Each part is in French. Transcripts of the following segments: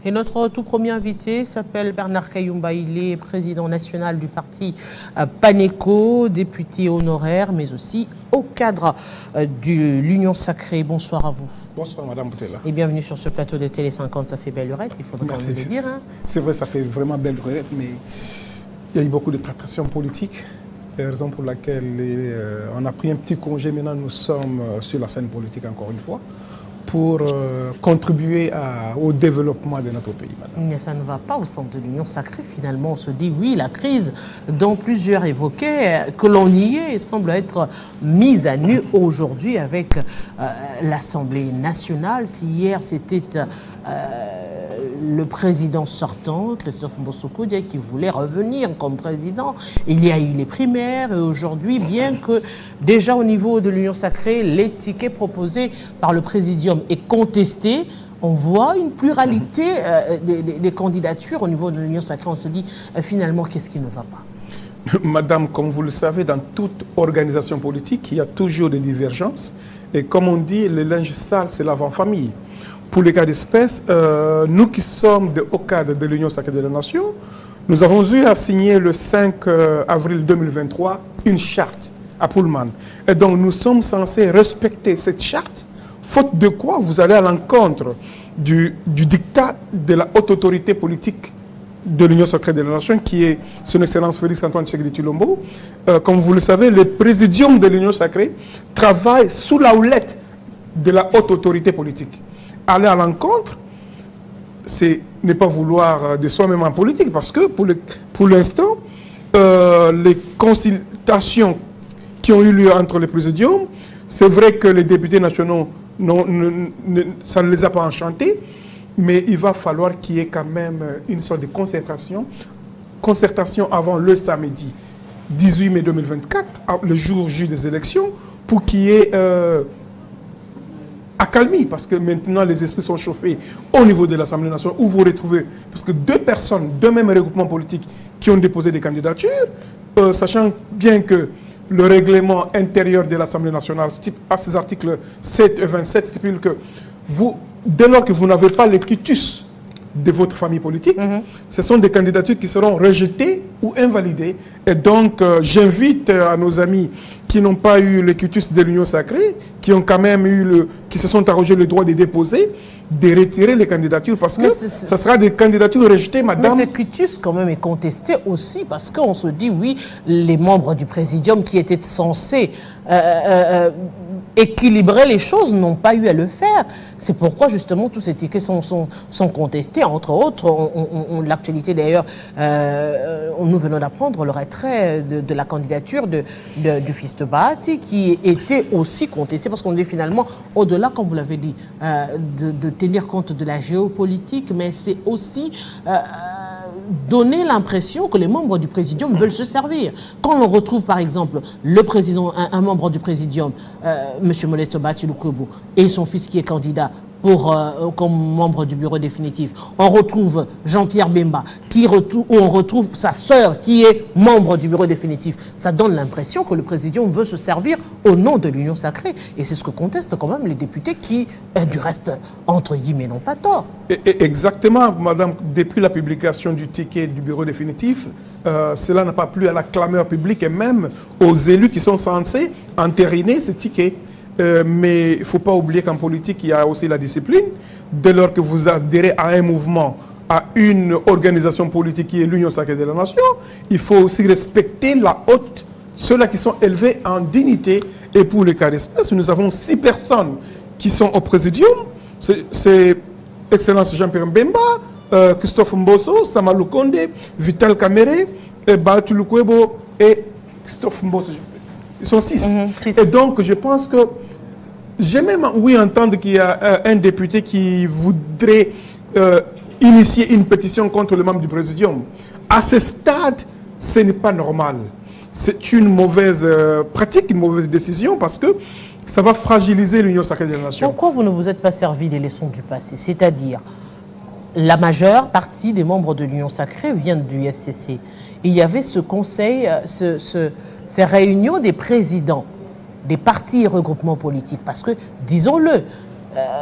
Et notre tout premier invité s'appelle Bernard Kayumba. Il est président national du parti PANECO, député honoraire, mais aussi au cadre de l'Union Sacrée. Bonsoir à vous. Bonsoir Madame Boutella. Et bienvenue sur ce plateau de Télé 50. Ça fait belle lurette, il faudrait quand même le dire. Hein. C'est vrai, ça fait vraiment belle lurette, mais il y a eu beaucoup de tractations politiques. C'est la raison pour laquelle on a pris un petit congé. Maintenant, nous sommes sur la scène politique encore une fois pour contribuer au développement de notre pays, madame. Mais ça ne va pas au centre de l'Union Sacrée. Finalement, on se dit, oui, la crise dont plusieurs évoquaient, que l'on y est, semble être mise à nu aujourd'hui avec l'Assemblée nationale. Si hier, c'était le président sortant, Christophe Mbosoko, qui voulait revenir comme président. Il y a eu les primaires et aujourd'hui, bien que déjà au niveau de l'Union Sacrée, les tickets proposés par le présidium est contesté, on voit une pluralité des candidatures au niveau de l'Union Sacrée. On se dit finalement, qu'est-ce qui ne va pas? Madame, comme vous le savez, dans toute organisation politique, il y a toujours des divergences. Et comme on dit, le linge sale, c'est l'avant-famille. Pour les cas d'espèce, nous qui sommes au cadre de l'Union Sacrée de la Nation, nous avons eu à signer le 5 avril 2023 une charte à Pullman. Et donc nous sommes censés respecter cette charte, faute de quoi vous allez à l'encontre du diktat de la haute autorité politique de l'Union Sacrée de la Nation, qui est son Excellence Félix Antoine Tshisekedi Tshilombo. Comme vous le savez, le présidium de l'Union Sacrée travaille sous la houlette de la haute autorité politique. Aller à l'encontre, c'est ne pas vouloir de soi-même en politique, parce que pour l'instant, les consultations qui ont eu lieu entre les présidiums, c'est vrai que les députés nationaux, ça ne les a pas enchantés, mais il va falloir qu'il y ait quand même une sorte de concertation avant le samedi 18 mai 2024, le jour J des élections, pour qu'il y ait accalmie, parce que maintenant les esprits sont chauffés au niveau de l'Assemblée nationale, où vous retrouvez, parce que deux personnes, deux mêmes regroupements politiques qui ont déposé des candidatures, sachant bien que le règlement intérieur de l'Assemblée nationale, à ces articles 7 et 27, stipule que dès lors que vous n'avez pas le quitus de votre famille politique, ce sont des candidatures qui seront rejetées ou invalidées. Et donc, j'invite à nos amis qui n'ont pas eu le quitus de l'Union Sacrée, qui ont quand même qui se sont arrogés le droit de déposer, de retirer les candidatures, parce que ça sera des candidatures rejetées, madame. Mais ce quitus, quand même, est contesté aussi, parce qu'on se dit, oui, les membres du présidium qui étaient censés équilibrer les choses n'ont pas eu à le faire. C'est pourquoi, justement, tous ces tickets sont contestés. Entre autres, l'actualité, d'ailleurs, nous venons d'apprendre le retrait de la candidature du fils de Bahati, qui était aussi contesté, parce qu'on dit finalement, au-delà, comme vous l'avez dit, de tenir compte de la géopolitique, mais c'est aussi donner l'impression que les membres du présidium veulent se servir. Quand on retrouve par exemple le président, un membre du présidium, M. Modeste Bahati Lukwebo, et son fils qui est candidat comme membre du bureau définitif, on retrouve Jean-Pierre Bemba, où on retrouve sa sœur qui est membre du bureau définitif. Ça donne l'impression que le présidium veut se servir au nom de l'Union Sacrée. Et c'est ce que contestent quand même les députés qui, du reste, entre guillemets, n'ont pas tort. Exactement, madame. Depuis la publication du ticket du bureau définitif, cela n'a pas plu à la clameur publique et même aux élus qui sont censés entériner ce ticket. Mais il ne faut pas oublier qu'en politique, il y a aussi la discipline. Dès lors que vous adhérez à un mouvement, à une organisation politique qui est l'Union Sacrée de la Nation, il faut aussi respecter ceux-là qui sont élevés en dignité. Et pour le cas d'espèce, nous avons 6 personnes qui sont au présidium. C'est Excellence Jean-Pierre Bemba, Christophe Mbosso, Samalou Konde, Vital Kamere, Bahati Lukwebo et Christophe Mbosso. Ils sont 6. Et donc, je pense que j'ai même entendre qu'il y a un député qui voudrait initier une pétition contre le membre du présidium. À ce stade, ce n'est pas normal. C'est une mauvaise pratique, une mauvaise décision, parce que ça va fragiliser l'Union Sacrée de la Nation. Pourquoi vous ne vous êtes pas servi des leçons du passé? C'est-à-dire, la majeure partie des membres de l'Union Sacrée viennent du FCC. Il y avait ce conseil, ces réunions des présidents des partis et regroupements politiques. Parce que, disons-le,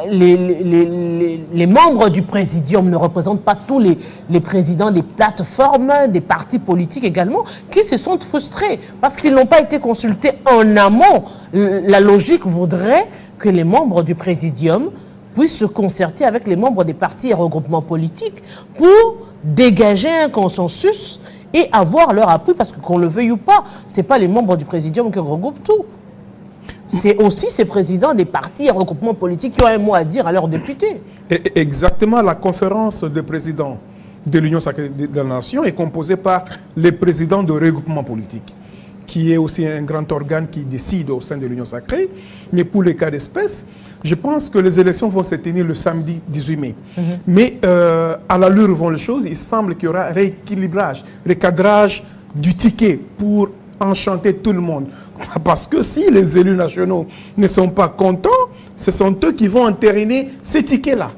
les membres du présidium ne représentent pas tous les présidents des plateformes, des partis politiques également, qui se sont frustrés parce qu'ils n'ont pas été consultés en amont. La logique voudrait que les membres du présidium puissent se concerter avec les membres des partis et regroupements politiques pour dégager un consensus et avoir leur appui, parce que qu'on le veuille ou pas, ce n'est pas les membres du présidium qui regroupent tout. C'est aussi ces présidents des partis et regroupements politiques qui ont un mot à dire à leurs députés. Et exactement, la conférence de présidents de l'Union sacrée de la Nation est composée par les présidents de regroupements politiques, qui est aussi un grand organe qui décide au sein de l'Union sacrée. Mais pour les cas d'espèce, je pense que les élections vont se tenir le samedi 18 mai. Mais à l'allure où vont les choses, il semble qu'il y aura rééquilibrage, recadrage du ticket pour enchanter tout le monde. Parce que si les élus nationaux ne sont pas contents, ce sont eux qui vont entériner ces tickets-là.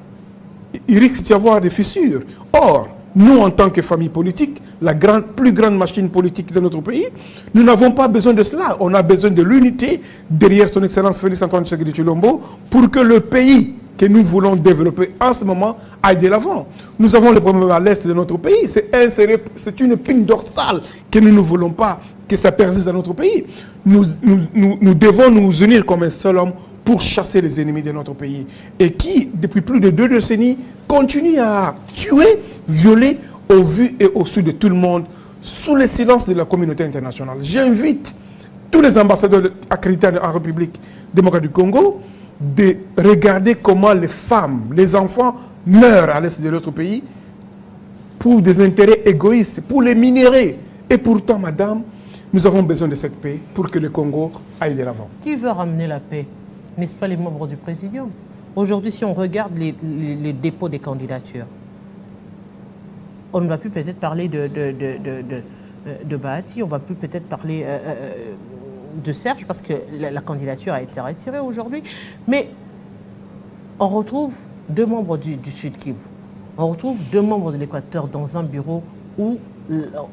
Il risque d'y avoir des fissures. Or, nous, en tant que famille politique, la plus grande machine politique de notre pays, nous n'avons pas besoin de cela. On a besoin de l'unité derrière son Excellence Félix Antoine Tshisekedi Tshilombo pour que le pays que nous voulons développer en ce moment aille de l'avant. Nous avons le problème à l'est de notre pays. C'est une épine dorsale que nous ne voulons pas que ça persiste dans notre pays. Nous devons nous unir comme un seul homme pour chasser les ennemis de notre pays. Et qui, depuis plus de 2 décennies, continue à tuer, violer au vu et au su de tout le monde, sous le silence de la communauté internationale. J'invite tous les ambassadeurs accrédités en République démocratique du Congo de regarder comment les femmes, les enfants meurent à l'est de notre pays pour des intérêts égoïstes, pour les minerais. Et pourtant, madame, nous avons besoin de cette paix pour que le Congo aille de l'avant. Qui veut ramener la paix? N'est-ce pas les membres du Présidium? Aujourd'hui, si on regarde les dépôts des candidatures, on ne va plus peut-être parler de Bahati, on ne va plus peut-être parler de Serge, parce que la candidature a été retirée aujourd'hui. Mais on retrouve 2 membres du Sud Kivu, on retrouve 2 membres de l'Équateur dans un bureau où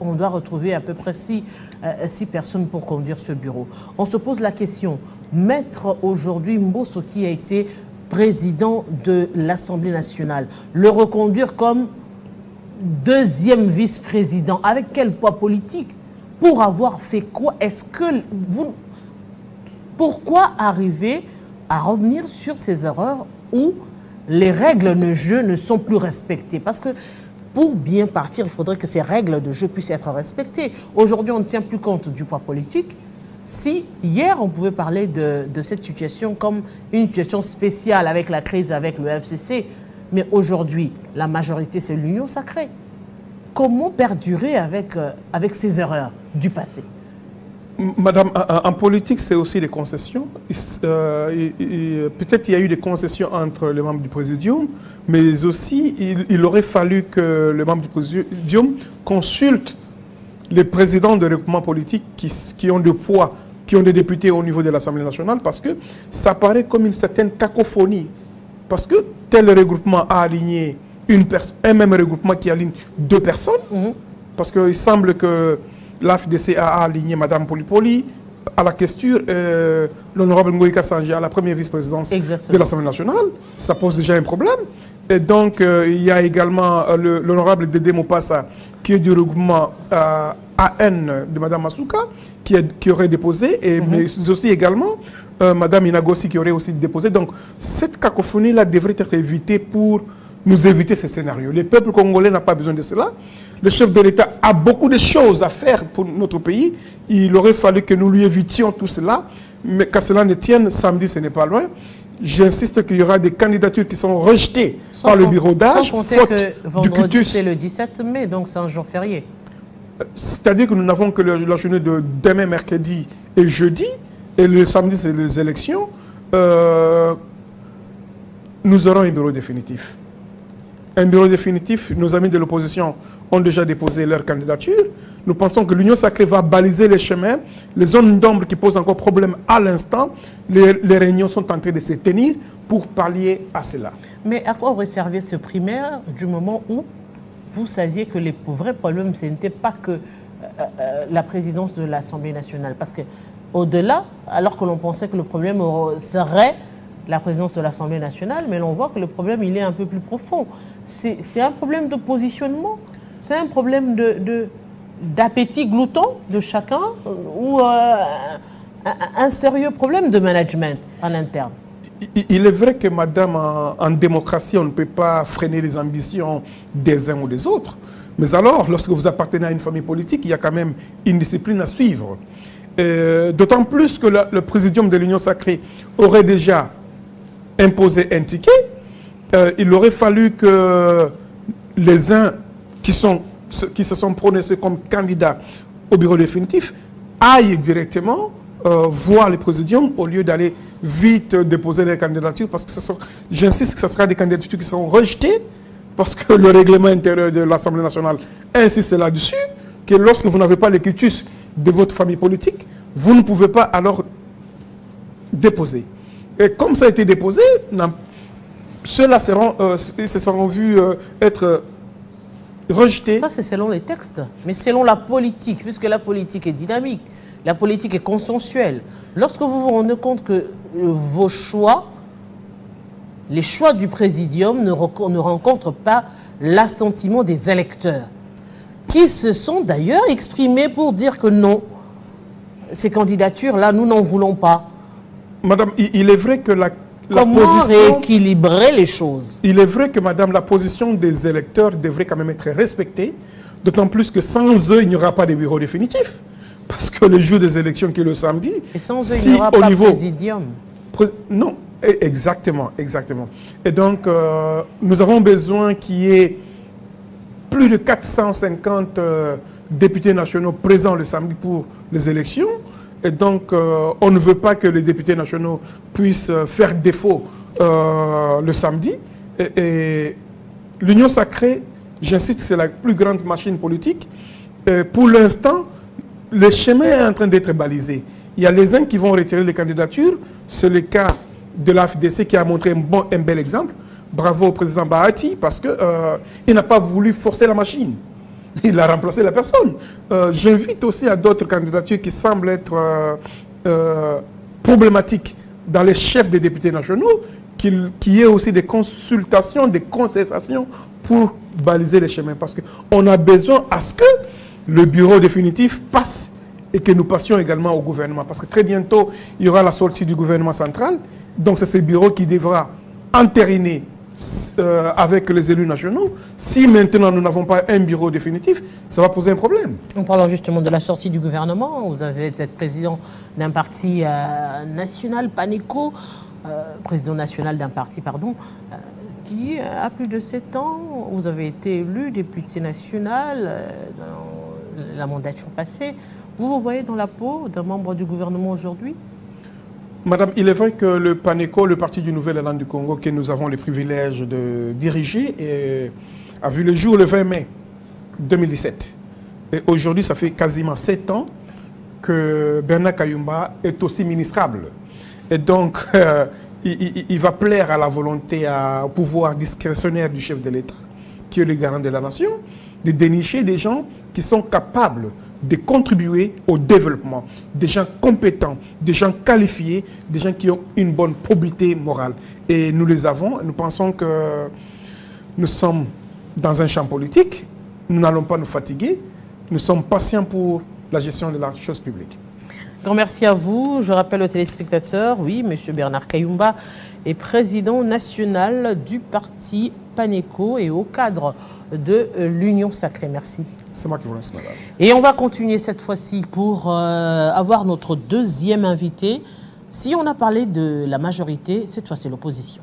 on doit retrouver à peu près 6 personnes pour conduire ce bureau. On se pose la question, mettre aujourd'hui Mbosso, qui a été président de l'Assemblée nationale, le reconduire comme 2e vice-président, avec quel poids politique? Pour avoir fait quoi? Est-ce que vous... Pourquoi arriver à revenir sur ces erreurs où les règles de jeu ne sont plus respectées? Parce que pour bien partir, il faudrait que ces règles de jeu puissent être respectées. Aujourd'hui, on ne tient plus compte du poids politique. Si hier, on pouvait parler de cette situation comme une situation spéciale avec la crise avec le FCC, mais aujourd'hui, la majorité, c'est l'Union sacrée. Comment perdurer avec ces erreurs du passé? Madame, en politique, c'est aussi des concessions. Peut-être il y a eu des concessions entre les membres du Présidium, mais aussi il aurait fallu que les membres du Présidium consultent les présidents de regroupements politiques qui ont de poids, qui ont des députés au niveau de l'Assemblée nationale, parce que ça paraît comme une certaine cacophonie. Parce que tel regroupement a aligné un même regroupement qui aligne 2 personnes, parce qu'il semble que l'AFDC a aligné Mme Polipoli à la questure, l'honorable Ngoïka Sanji à la première vice-présidence de l'Assemblée nationale. Ça pose déjà un problème. Et donc, il y a également l'honorable Dédé Mopassa, qui est du regroupement AN de Mme Masuka, qui aurait déposé, mais aussi également Mme Inagossi qui aurait aussi déposé. Donc, cette cacophonie-là devrait être évitée pour nous éviter ce scénario. Le peuple congolais n'a pas besoin de cela. Le chef de l'État a beaucoup de choses à faire pour notre pays. Il aurait fallu que nous lui évitions tout cela. Mais qu'à cela ne tienne, samedi, ce n'est pas loin. J'insiste qu'il y aura des candidatures qui sont rejetées par le bureau d'âge. Sans compter que vendredi, c'est le 17 mai, donc c'est un jour férié. C'est-à-dire que nous n'avons que la journée de demain, mercredi et jeudi. Et le samedi, c'est les élections. Nous aurons un bureau définitif. Un bureau définitif, nos amis de l'opposition ont déjà déposé leur candidature. Nous pensons que l'Union sacrée va baliser les chemins, les zones d'ombre qui posent encore problème à l'instant. Les réunions sont en train de se tenir pour pallier à cela. Mais à quoi réserver ce primaire du moment où vous saviez que les vrais problèmes, ce n'était pas que la présidence de l'Assemblée nationale? Parce qu'au-delà, alors que l'on pensait que le problème serait la présidence de l'Assemblée nationale, mais l'on voit que le problème, il est un peu plus profond. C'est un problème de positionnement, c'est un problème d'appétit glouton de chacun, ou un sérieux problème de management en interne. Il est vrai que, madame, en démocratie, on ne peut pas freiner les ambitions des uns ou des autres. Mais alors, lorsque vous appartenez à une famille politique, il y a quand même une discipline à suivre. D'autant plus que le présidium de l'Union sacrée aurait déjà imposé un ticket. Il aurait fallu que les uns qui se sont prononcés comme candidats au bureau définitif aillent directement voir les présidiums au lieu d'aller vite déposer les candidatures, parce que j'insiste que ce sera des candidatures qui seront rejetées, parce que le règlement intérieur de l'Assemblée nationale insiste là-dessus, que lorsque vous n'avez pas le quitus de votre famille politique, vous ne pouvez pas alors déposer. Et comme ça a été déposé, ceux-là se seront vus être rejetés. Ça, c'est selon les textes, mais selon la politique, puisque la politique est dynamique. La politique est consensuelle. Lorsque vous vous rendez compte que vos choix, les choix du présidium ne rencontrent pas l'assentiment des électeurs, qui se sont d'ailleurs exprimés pour dire que non, ces candidatures-là, nous n'en voulons pas. Madame, il est vrai que la Comment position... rééquilibrer les choses? Il est vrai que, madame, la position des électeurs devrait quand même être respectée, d'autant plus que sans eux, il n'y aura pas de bureau définitif. Parce que le jour des élections, qui est le samedi, et sans eux, il n'y aura pas de présidium. Non, exactement, exactement. Et donc, nous avons besoin qu'il y ait plus de 450 députés nationaux présents le samedi pour les élections. Et donc, on ne veut pas que les députés nationaux puissent faire défaut le samedi. Et l'Union sacrée, j'insiste, c'est la plus grande machine politique. Et pour l'instant, le chemin est en train d'être balisé. Il y a les uns qui vont retirer les candidatures. C'est le cas de l'AFDC qui a montré un bel exemple. Bravo au président Bahati, parce qu'il n'a pas voulu forcer la machine. Il a remplacé la personne. J'invite aussi à d'autres candidatures qui semblent être problématiques dans les chefs des députés nationaux, qu'il y ait aussi des consultations, des concertations pour baliser les chemins. Parce qu'on a besoin à ce que le bureau définitif passe et que nous passions également au gouvernement. Parce que très bientôt, il y aura la sortie du gouvernement central. Donc c'est ce bureau qui devra entériner avec les élus nationaux. Si maintenant nous n'avons pas un bureau définitif, ça va poser un problème. En parlant justement de la sortie du gouvernement, vous avez été président d'un parti national, PANECO, président national d'un parti, pardon, qui a plus de 7 ans. Vous avez été élu député national dans la mandature passée. Vous vous voyez dans la peau d'un membre du gouvernement aujourd'hui? Madame, il est vrai que le PANECO, le Parti du Nouvel Élan du Congo, que nous avons le privilège de diriger, a vu le jour le 20 mai 2017. Et aujourd'hui, ça fait quasiment 7 ans que Bernard Kayumba est aussi ministrable. Et donc, il va plaire à la volonté, au pouvoir discrétionnaire du chef de l'État, qui est le garant de la nation, de dénicher des gens qui sont capables de contribuer au développement, des gens compétents, des gens qualifiés, des gens qui ont une bonne probité morale. Et nous les avons, nous pensons que nous sommes dans un champ politique, nous n'allons pas nous fatiguer, nous sommes patients pour la gestion de la chose publique. Grand merci à vous. Je rappelle aux téléspectateurs, oui, M. Bernard Kayumba est président national du parti PANECO et au cadre de l'Union sacrée. Merci. C'est moi qui vous remercie, madame. Et on va continuer cette fois-ci pour avoir notre deuxième invité. Si on a parlé de la majorité, cette fois c'est l'opposition.